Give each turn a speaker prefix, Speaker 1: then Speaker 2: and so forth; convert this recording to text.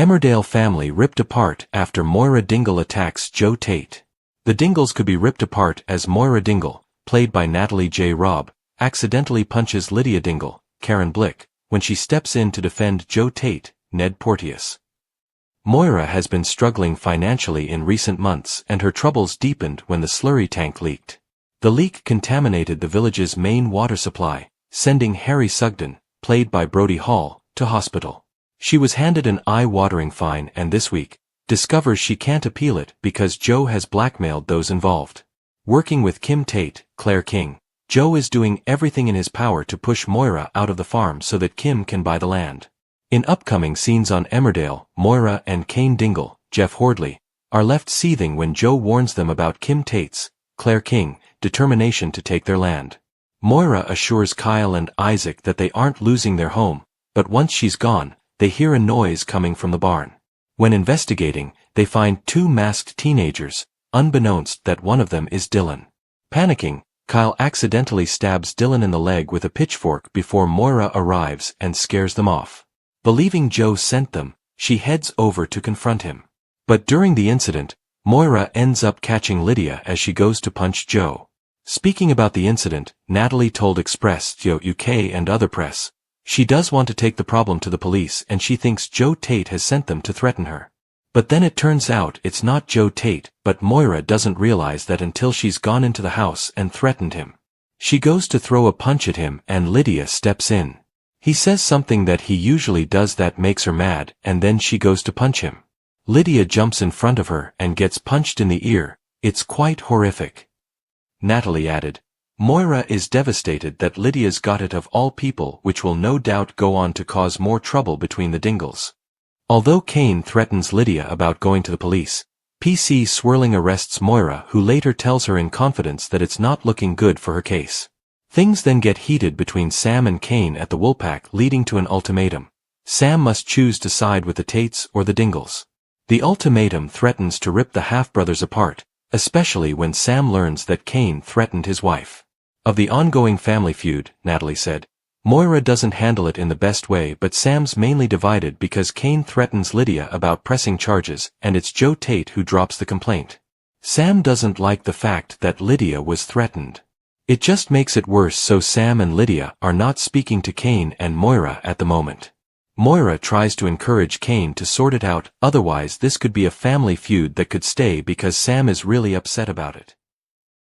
Speaker 1: Emmerdale family ripped apart after Moira Dingle attacks Joe Tate. The Dingles could be ripped apart as Moira Dingle, played by Natalie J. Robb, accidentally punches Lydia Dingle, Karen Blick, when she steps in to defend Joe Tate, Ned Porteous. Moira has been struggling financially in recent months and her troubles deepened when the slurry tank leaked. The leak contaminated the village's main water supply, sending Harry Sugden, played by Brody Hall, to hospital. She was handed an eye-watering fine and this week, discovers she can't appeal it because Joe has blackmailed those involved. Working with Kim Tate, Claire King, Joe is doing everything in his power to push Moira out of the farm so that Kim can buy the land. In upcoming scenes on Emmerdale, Moira and Kane Dingle, Jeff Hordley, are left seething when Joe warns them about Kim Tate's, Claire King, determination to take their land. Moira assures Kyle and Isaac that they aren't losing their home, but once she's gone, they hear a noise coming from the barn. When investigating, they find two masked teenagers, unbeknownst that one of them is Dylan. Panicking, Kyle accidentally stabs Dylan in the leg with a pitchfork before Moira arrives and scares them off. Believing Joe sent them, she heads over to confront him. But during the incident, Moira ends up catching Lydia as she goes to punch Joe. Speaking about the incident, Natalie told Express UK and other press, she does want to take the problem to the police and she thinks Joe Tate has sent them to threaten her. But then it turns out it's not Joe Tate, but Moira doesn't realize that until she's gone into the house and threatened him. She goes to throw a punch at him and Lydia steps in. He says something that he usually does that makes her mad and then she goes to punch him. Lydia jumps in front of her and gets punched in the ear. It's quite horrific. Natalie added, Moira is devastated that Lydia's got it of all people, which will no doubt go on to cause more trouble between the Dingles. Although Kane threatens Lydia about going to the police, PC Swirling arrests Moira, who later tells her in confidence that it's not looking good for her case. Things then get heated between Sam and Kane at the Woolpack, leading to an ultimatum. Sam must choose to side with the Tates or the Dingles. The ultimatum threatens to rip the half-brothers apart, especially when Sam learns that Kane threatened his wife. Of the ongoing family feud, Natalie said, Moira doesn't handle it in the best way, but Sam's mainly divided because Kane threatens Lydia about pressing charges and it's Joe Tate who drops the complaint. Sam doesn't like the fact that Lydia was threatened. It just makes it worse, so Sam and Lydia are not speaking to Kane and Moira at the moment. Moira tries to encourage Kane to sort it out, otherwise this could be a family feud that could stay because Sam is really upset about it.